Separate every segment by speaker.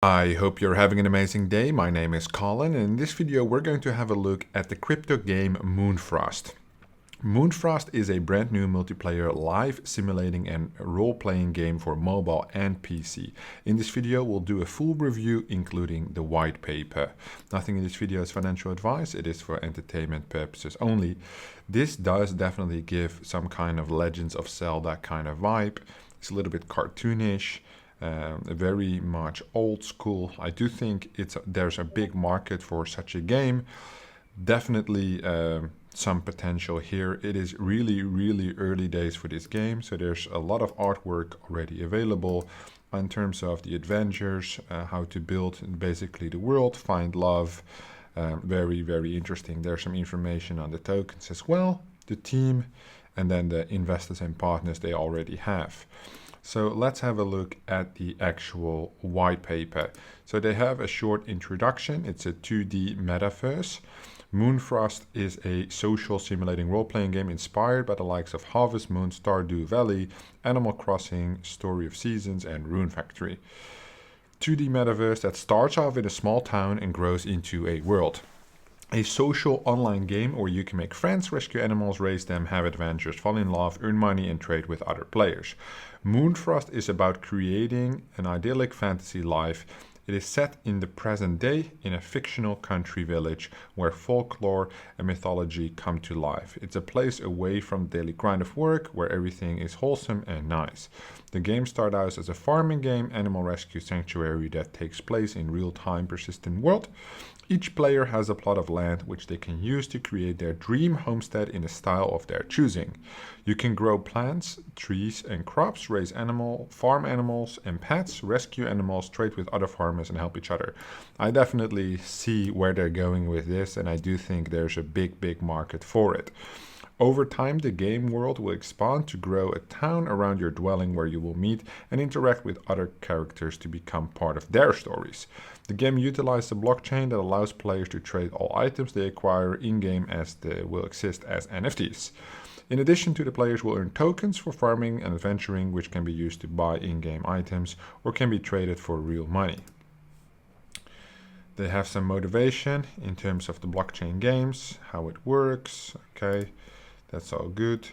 Speaker 1: I hope you're having an amazing day. My name is Colin, and in this video we're going to have a look at the crypto game Moonfrost. Moonfrost is a brand new multiplayer live simulating and role-playing game for mobile and PC. In this video we'll do a full review including the white paper. Nothing in this video is financial advice, it is for entertainment purposes only. This does definitely give some kind of Legends of Zelda kind of vibe. It's a little bit cartoonish. Very much old school. I do think there's a big market for such a game. Definitely some potential here. It is really early days for this game, so there's a lot of artwork already available in terms of the adventures, how to build basically the world, find love. Very interesting. There's some information on the tokens as well, the team, and then the investors and partners they already have. So let's have a look at the actual white paper. So they have a short introduction. It's a 2D metaverse. Moonfrost is a social simulating role-playing game inspired by the likes of Harvest Moon, Stardew Valley, Animal Crossing, Story of Seasons, and Rune Factory. 2D metaverse that starts off in a small town and grows into a world. A social online game where you can make friends, rescue animals, raise them, have adventures, fall in love, earn money, and trade with other players. Moonfrost is about creating an idyllic fantasy life. It is set in the present day in a fictional country village where folklore and mythology come to life. It's a place away from the daily grind of work where everything is wholesome and nice. The game starts out as a farming game, animal rescue sanctuary that takes place in real-time persistent world. Each player has a plot of land which they can use to create their dream homestead in a style of their choosing. You can grow plants, trees, and crops, raise farm animals and pets, rescue animals, trade with other farmers, and help each other. I definitely see where they're going with this, and I do think there's a big market for it. Over time, the game world will expand to grow a town around your dwelling where you will meet and interact with other characters to become part of their stories. The game utilizes a blockchain that allows players to trade all items they acquire in-game as they will exist as NFTs. In addition to the players will earn tokens for farming and adventuring, which can be used to buy in-game items or can be traded for real money. They have some motivation in terms of the blockchain games, how it works, okay. That's all good.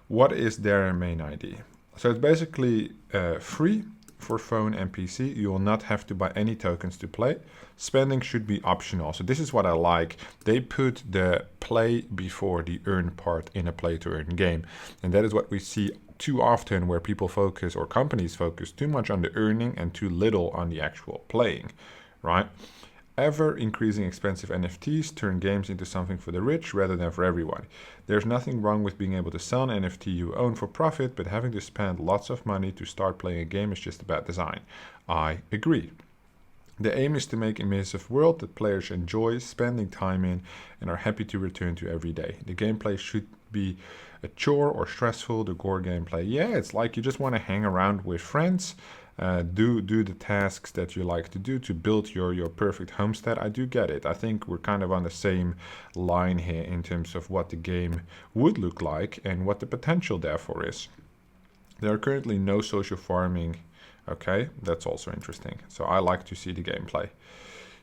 Speaker 1: What is their main idea? So it's basically free for phone and PC. You will not have to buy any tokens to play. Spending should be optional. So this is what I like. They put the play before the earn part in a play to earn game. And that is what we see too often where people focus or companies focus too much on the earning and too little on the actual playing, right? Ever increasing expensive NFTs turn games into something for the rich rather than for everyone. There's nothing wrong with being able to sell an NFT you own for profit, but having to spend lots of money to start playing a game is just a bad design. I agree. The aim is to make an immersive world that players enjoy spending time in and are happy to return to every day. The gameplay should be a chore or stressful. The core gameplay, yeah, it's like you just want to hang around with friends. Do the tasks that you like to do to build your perfect homestead. I do get it. I think we're kind of on the same line here in terms of what the game would look like and what the potential therefore is. There are currently no social farming. Okay, that's also interesting. So I like to see the gameplay.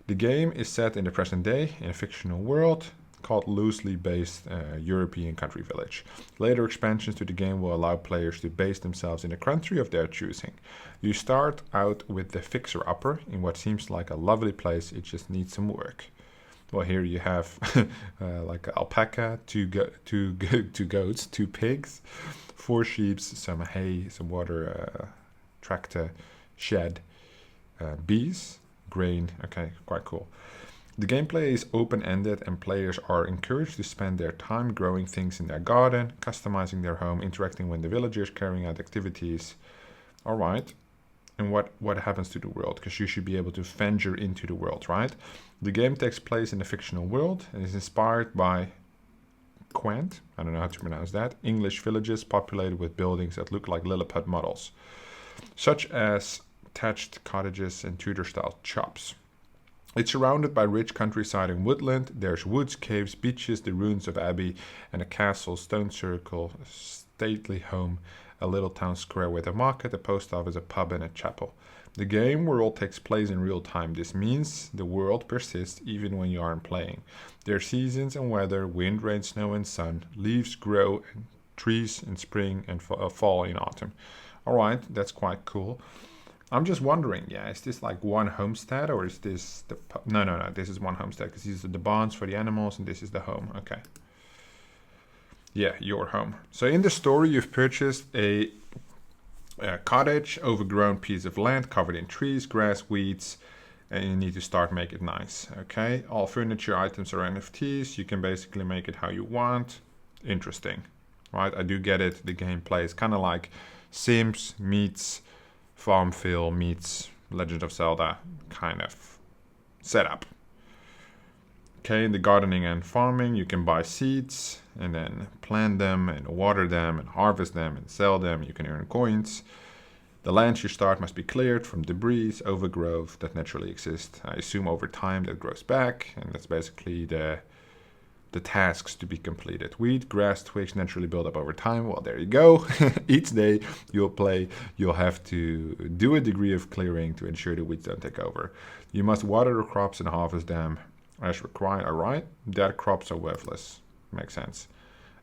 Speaker 1: The game is set in the present day in a fictional world called loosely based European country village. Later expansions to the game will allow players to base themselves in a country of their choosing. You start out with the fixer-upper in what seems like a lovely place, it just needs some work. Well, here you have like an alpaca, two goats, 2 pigs, 4 sheep, some hay, some water, tractor, shed, bees, grain. Okay, quite cool. The gameplay is open-ended and players are encouraged to spend their time growing things in their garden, customizing their home, interacting with the villagers, carrying out activities. All right. And what happens to the world? Because you should be able to venture into the world, right? The game takes place in a fictional world and is inspired by quaint, I don't know how to pronounce that, English villages populated with buildings that look like Lilliput models, such as thatched cottages and Tudor-style shops. It's surrounded by rich countryside and woodland. There's woods, caves, beaches, the ruins of abbey, and a castle, stone circle, a stately home, a little town square with a market, a post office, a pub, and a chapel. The game world takes place in real time. This means the world persists even when you aren't playing. There are seasons and weather, wind, rain, snow, and sun. Leaves grow, and trees in spring and fall in autumn. Alright, that's quite cool. I'm just wondering, yeah, is this like one homestead or is this the... No, this is one homestead because these are the barns for the animals and this is the home. Okay. Yeah, your home. So in the story, you've purchased a cottage, overgrown piece of land covered in trees, grass, weeds, and you need to start make it nice. Okay, all furniture items are NFTs. You can basically make it how you want. Interesting, right? I do get it. The gameplay is kind of like Sims meets Farmville meets Legend of Zelda kind of setup. Okay, in the gardening and farming, you can buy seeds and then plant them and water them and harvest them and sell them. You can earn coins. The lands you start must be cleared from debris, overgrowth that naturally exists. I assume over time that grows back, and that's basically the tasks to be completed. Wheat, grass, twigs naturally build up over time. Well, there you go. Each day you'll have to do a degree of clearing to ensure the weeds don't take over. You must water the crops and harvest them as required. Alright, dead crops are worthless. Makes sense.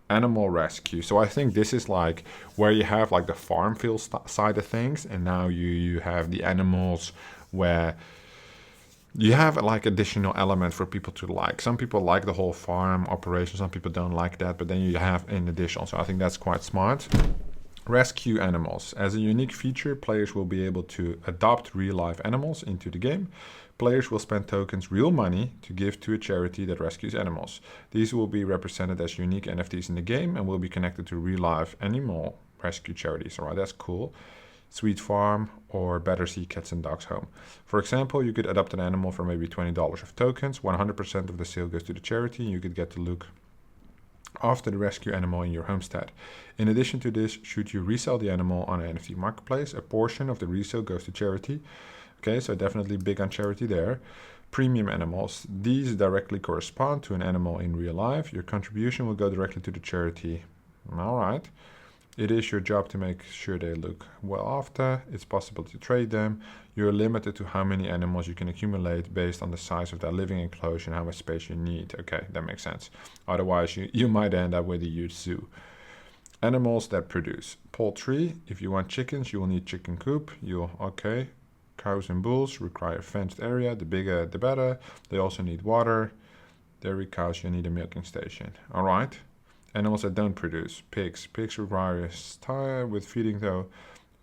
Speaker 1: Animal rescue. So I think this is like where you have like the Farmville side of things, and now you have the animals where you have like additional element for people to like. Some people like the whole farm operation, some people don't like that, but then you have in addition. So I think that's quite smart. Rescue animals. As a unique feature, players will be able to adopt real-life animals into the game. Players will spend tokens, real money, to give to a charity that rescues animals. These will be represented as unique NFTs in the game and will be connected to real-life animal rescue charities. All right, that's cool. Sweet Farm or Better See Cats and Dogs Home. For example, you could adopt an animal for maybe $20 of tokens. 100% of the sale goes to the charity, and you could get to look after the rescue animal in your homestead. In addition to this, should you resell the animal on an NFT marketplace, a portion of the resale goes to charity. Okay, so definitely big on charity there. Premium animals. These directly correspond to an animal in real life. Your contribution will go directly to the charity. All right. It is your job to make sure they look well after. It's possible to trade them. You're limited to how many animals you can accumulate based on the size of their living enclosure and how much space you need. Okay, that makes sense. Otherwise, you might end up with a huge zoo. Animals that produce. Poultry. If you want chickens, you will need chicken coop. Okay. Cows and bulls require a fenced area. The bigger, the better. They also need water. Dairy cows, you need a milking station. All right. Animals that don't produce. Pigs. Pigs require time with feeding though.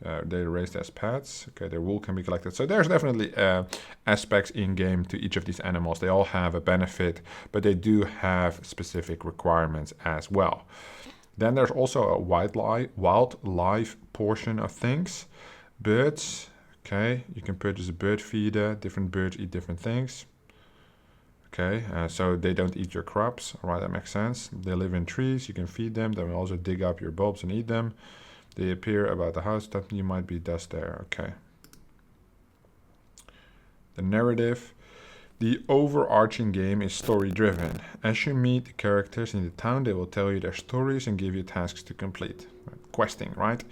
Speaker 1: They're raised as pets. Okay, their wool can be collected. So there's definitely aspects in game to each of these animals. They all have a benefit, but they do have specific requirements as well. Then there's also a wildlife portion of things. Birds. Okay, you can purchase a bird feeder. Different birds eat different things. Okay, so they don't eat your crops. All right, that makes sense. They live in trees. You can feed them. They will also dig up your bulbs and eat them. They appear about the house. That you might be dust there. Okay. The narrative. The overarching game is story-driven. As you meet the characters in the town, they will tell you their stories and give you tasks to complete. Questing, right?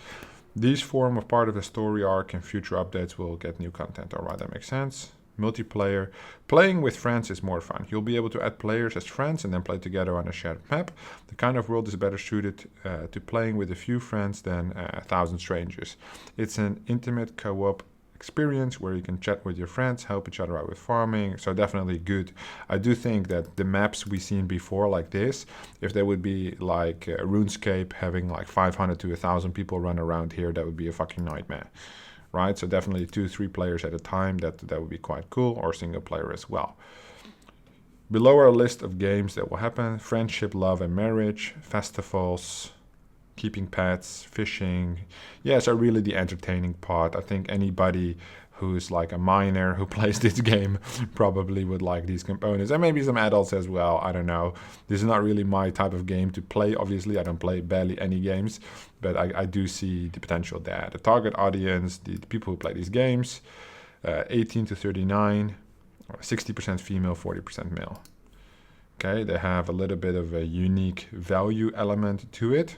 Speaker 1: These form a part of the story arc, and future updates will get new content. All right, that makes sense. Multiplayer. Playing with friends is more fun. You'll be able to add players as friends and then play together on a shared map. The kind of world is better suited to playing with a few friends than 1,000 strangers. It's an intimate co-op experience where you can chat with your friends, help each other out with farming. So definitely good. I do think that the maps we've seen before like this, if there would be like RuneScape having like 500 to 1,000 people run around here, that would be a fucking nightmare. Right, so definitely 2-3 players at a time, that would be quite cool, or single player as well. Below are a list of games that will happen: friendship, love and marriage, festivals, keeping pets, fishing. Yeah, so really the entertaining part. I think anybody who's like a minor who plays this game probably would like these components, and maybe some adults as well. I don't know. This is not really my type of game to play. Obviously, I don't play barely any games, but I do see the potential there. The target audience, the people who play these games, 18 to 39, 60% female, 40% male. Okay, they have a little bit of a unique value element to it.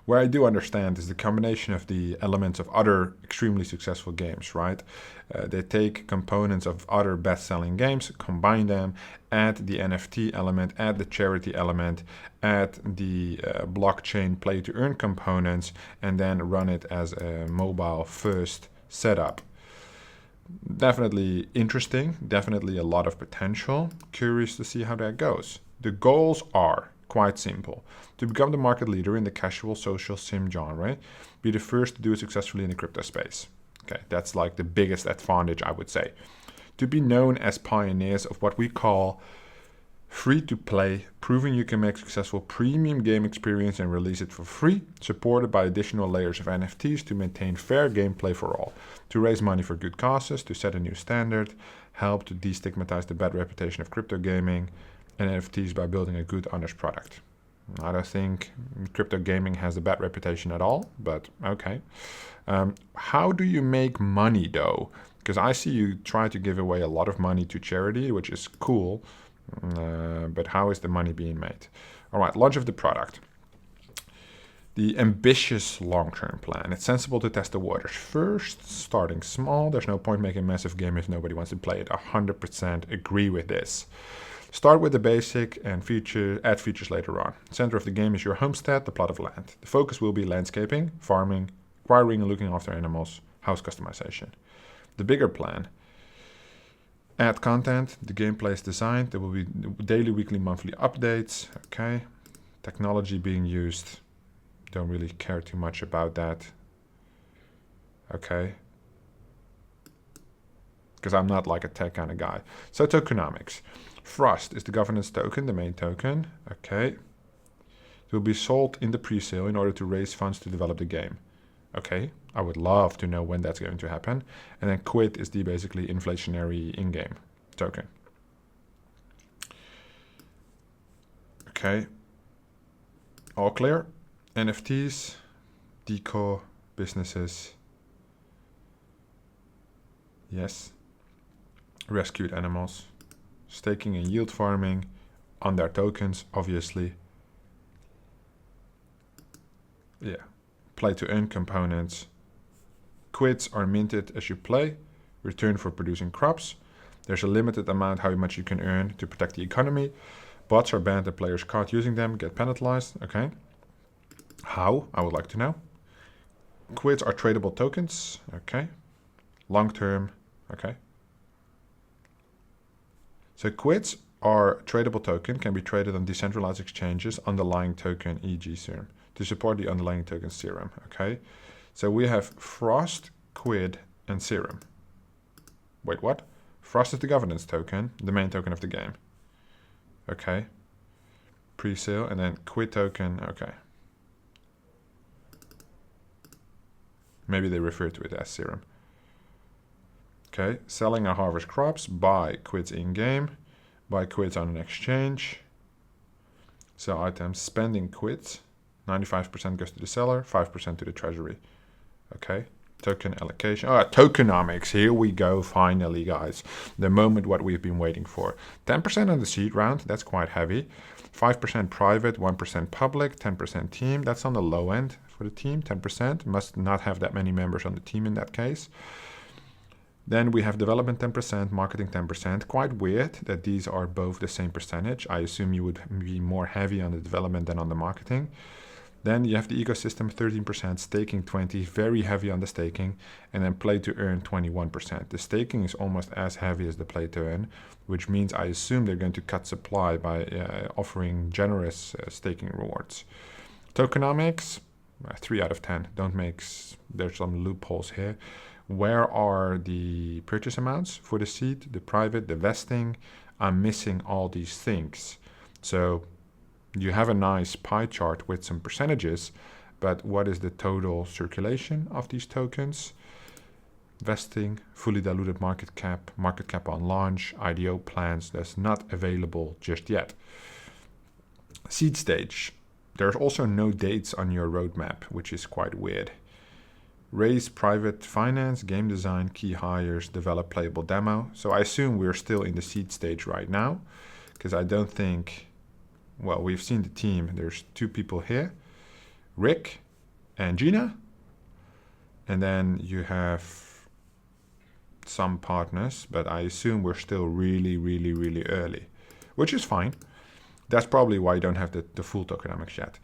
Speaker 1: Where I do understand is the combination of the elements of other extremely successful games, right? They take components of other best-selling games, combine them, add the NFT element, add the charity element, add the blockchain play-to-earn components, and then run it as a mobile-first setup. Definitely interesting, definitely a lot of potential. Curious to see how that goes. The goals are quite simple. To become the market leader in the casual social sim genre, be the first to do it successfully in the crypto space. Okay, that's like the biggest advantage, I would say. To be known as pioneers of what we call free-to-play, proving you can make successful premium game experience and release it for free, supported by additional layers of NFTs to maintain fair gameplay for all, to raise money for good causes, to set a new standard, help to destigmatize the bad reputation of crypto gaming and NFTs by building a good, honest product. I don't think crypto gaming has a bad reputation at all, but okay. How do you make money though? Because I see you try to give away a lot of money to charity, which is cool. But how is the money being made? All right, launch of the product. The ambitious long-term plan. It's sensible to test the waters first, starting small. There's no point making a massive game if nobody wants to play it. 100% agree with this. Start with the basic and add features later on. Center of the game is your homestead, the plot of land. The focus will be landscaping, farming, acquiring and looking after animals, house customization. The bigger plan. Add content, the gameplay is designed, there will be daily, weekly, monthly updates, okay. Technology being used, don't really care too much about that, okay. Because I'm not like a tech kind of guy. So tokenomics. Frost is the governance token, the main token, okay. It will be sold in the pre-sale in order to raise funds to develop the game. Okay, I would love to know when that's going to happen. And then quid is the basically inflationary in-game token. Okay, all clear. NFTs, deco, businesses. Yes. Rescued animals. Staking and yield farming on their tokens, obviously. Yeah. Play to earn components. Quids are minted as you play, return for producing crops. There's a limited amount how much you can earn to protect the economy. Bots are banned and players caught using them get penalized. Okay. How? I would like to know. Quids are tradable tokens. Okay. Long term. Okay. So quids are tradable token, can be traded on decentralized exchanges, underlying token, e.g. Serum, to support the underlying token Serum, okay? So we have Frost, Quid, and Serum. Wait, what? Frost is the governance token, the main token of the game. Okay. Pre-sale, and then Quid token, okay. Maybe they refer to it as Serum. Okay, selling and harvest crops, buy quids in-game, buy quids on an exchange, sell items, spending quids, 95% goes to the seller, 5% to the treasury. Okay, token allocation, tokenomics, here we go, finally guys, the moment what we've been waiting for. 10% on the seed round, that's quite heavy, 5% private, 1% public, 10% team, that's on the low end for the team, 10%, must not have that many members on the team in that case. Then we have development 10%, marketing 10%. Quite weird that these are both the same percentage. I assume you would be more heavy on the development than on the marketing. Then you have the ecosystem 13%, staking 20%, very heavy on the staking, and then play to earn 21%. The staking is almost as heavy as the play to earn, which means I assume they're going to cut supply by offering generous staking rewards. Tokenomics, 3 out of 10. There's some loopholes here. Where are the purchase amounts for the seed, the private, the vesting? I'm missing all these things. So you have a nice pie chart with some percentages, but what is the total circulation of these tokens? Vesting, fully diluted market cap on launch, IDO plans, that's not available just yet. Seed stage. There's also no dates on your roadmap, which is quite weird. Raise private finance, game design, key hires, develop playable demo. So I assume we're still in the seed stage right now, because I don't think, well, we've seen the team. There's 2 people here. Rick, and Gina. And then you have some partners, but I assume we're still really early, which is fine. That's probably why you don't have the full tokenomics yet.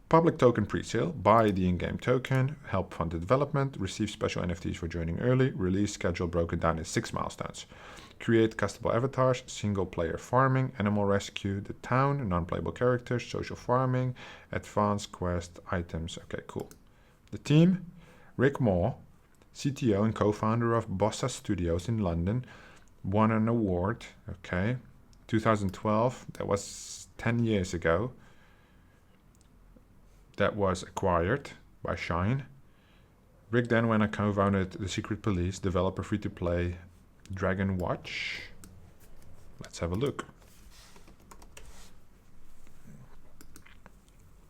Speaker 1: Public token pre-sale. Buy the in-game token, help fund the development, receive special NFTs for joining early, release schedule broken down in 6 milestones. Create customable avatars, single player farming, animal rescue, the town, non-playable characters, social farming, advanced quest, items. Okay, cool. The team, Rick Moore, CTO and co-founder of Bossa Studios in London, won an award, okay, 2012, that was 10 years ago. That was acquired by Shine. Rick then went and co-founded The Secret Police, developer free-to-play Dragon Watch. Let's have a look.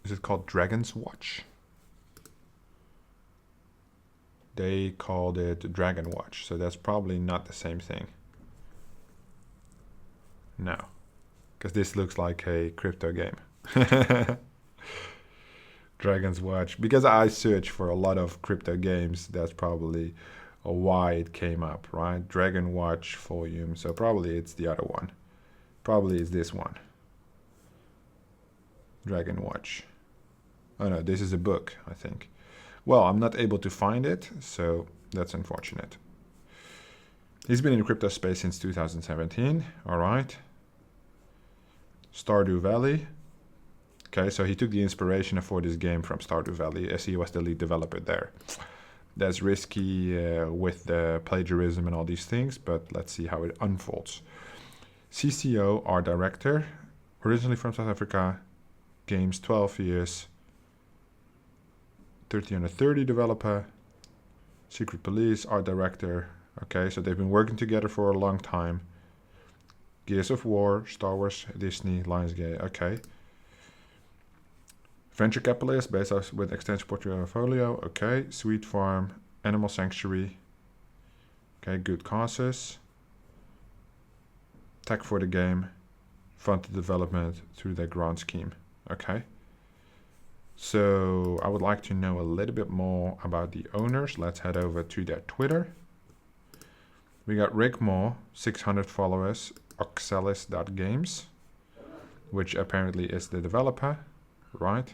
Speaker 1: Is it called Dragon's Watch? They called it Dragon Watch, so that's probably not the same thing. No, because this looks like a crypto game. Dragon's Watch, because I searched for a lot of crypto games, that's probably why it came up, right? Dragon Watch volume, so probably it's the other one. Probably it's this one. Dragon Watch. Oh no, this is a book, I think. Well, I'm not able to find it, so that's unfortunate. He's been in the crypto space since 2017, all right. Stardew Valley. Okay, so he took the inspiration for this game from Stardew Valley, as he was the lead developer there. That's risky with the plagiarism and all these things, but let's see how it unfolds. CCO, art director, originally from South Africa, games 12 years, 30 under 30 developer, Secret Police, art director. Okay, so they've been working together for a long time. Gears of War, Star Wars, Disney, Lionsgate, okay. Venture capitalist based with extensive portfolio, okay. Sweet Farm, Animal Sanctuary, okay, good causes. Tech for the game, fund the development through their grant scheme, okay. So I would like to know a little bit more about the owners. Let's head over to their Twitter. We got Rick Moore, 600 followers, oxalis.games, which apparently is the developer, right?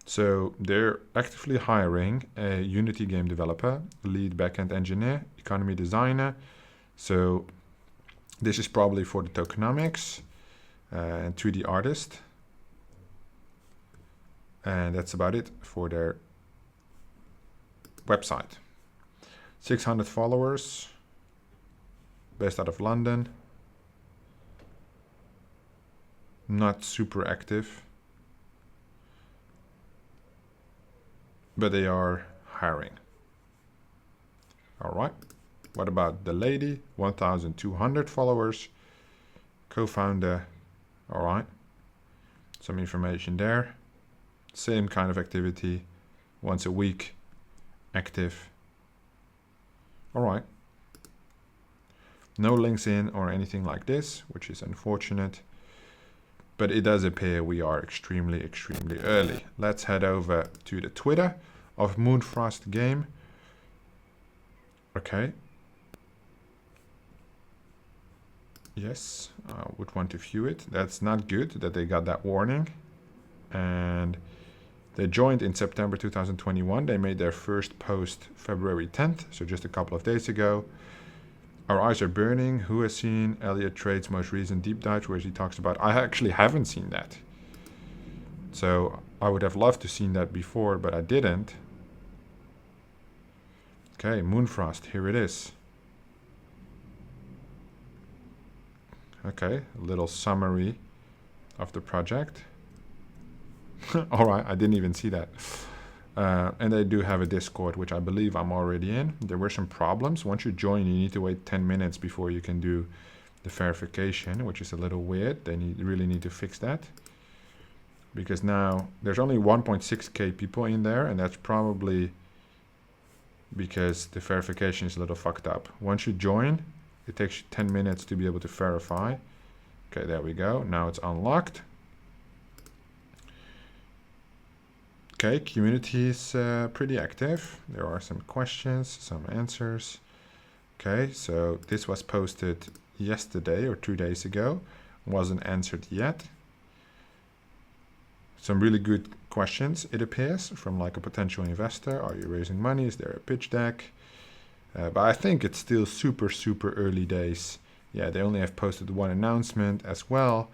Speaker 1: So they're actively hiring a Unity game developer, lead backend engineer, economy designer. So this is probably for the tokenomics and 2D artist. And that's about it for their website. 600 followers, based out of London. Not super active, but they are hiring. All right. What about the lady? 1,200 followers, co-founder. All right. Some information there. Same kind of activity, once a week, active. All right. No links in or anything like this, which is unfortunate. But it does appear we are extremely early. Let's head over to the Twitter of Moonfrost game. Okay. Yes, I would want to view it. That's not good that they got that warning. And they joined in September 2021. They made their first post February 10th, so just a couple of days ago. Our eyes are burning. Who has seen Elliot Trade's most recent deep dive where he talks about... I actually haven't seen that. So I would have loved to seen that before, but I didn't. Okay, Moonfrost, here it is. Okay, a little summary of the project. All right, I didn't even see that. And they do have a Discord, which I believe I'm already in. There were some problems. Once you join, you need to wait 10 minutes before you can do the verification, which is a little weird. They really need to fix that. Because now there's only 1.6k people in there, and that's probably because the verification is a little fucked up. Once you join, it takes you 10 minutes to be able to verify. Okay, there we go. Now it's unlocked. Okay, community is pretty active. There are some questions, some answers. Okay, so this was posted yesterday or 2 days ago. Wasn't answered yet. Some really good questions, it appears, from like a potential investor. Are you raising money? Is there a pitch deck? But I think it's still super early days. Yeah, they only have posted one announcement as well.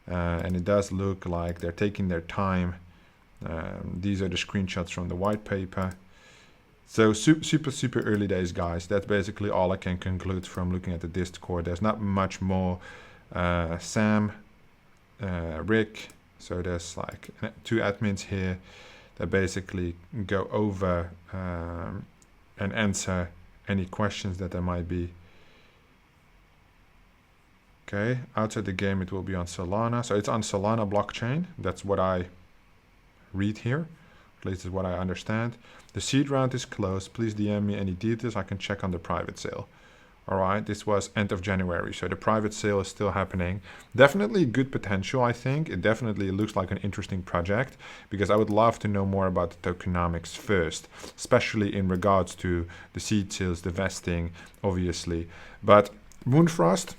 Speaker 1: And it does look like they're taking their time. These are the screenshots from the white paper. So super early days, guys. That's basically all I can conclude from looking at the Discord. There's not much more. Sam, Rick. So there's like 2 admins here that basically go over and answer any questions that there might be. Okay, outside the game it will be on Solana. So it's on Solana blockchain. That's what I read here. At least is what I understand. The seed round is closed. Please DM me any details. I can check on the private sale. All right, this was end of January, so the private sale is still happening. Definitely good potential, I think. It definitely looks like an interesting project because I would love to know more about the tokenomics first, especially in regards to the seed sales, the vesting, obviously. But Moonfrost,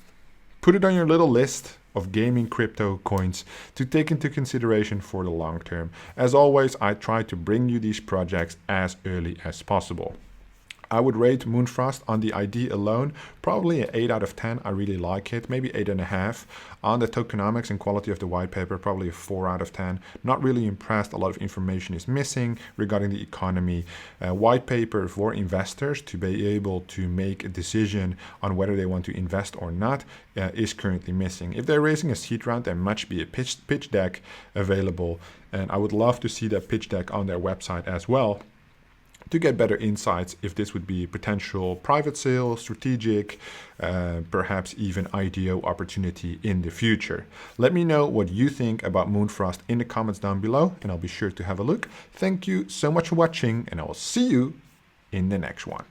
Speaker 1: put it on your little list of gaming crypto coins to take into consideration for the long term. As always, I try to bring you these projects as early as possible. I would rate Moonfrost on the ID alone, probably an 8 out of 10. I really like it, maybe 8.5. On the tokenomics and quality of the white paper, probably a 4 out of 10. Not really impressed. A lot of information is missing regarding the economy. White paper for investors to be able to make a decision on whether they want to invest or not is currently missing. If they're raising a seed round, there must be a pitch deck available. And I would love to see that pitch deck on their website as well, to get better insights if this would be a potential private sale, strategic, perhaps even IDO opportunity in the future. Let me know what you think about Moonfrost in the comments down below, and I'll be sure to have a look. Thank you so much for watching, and I will see you in the next one.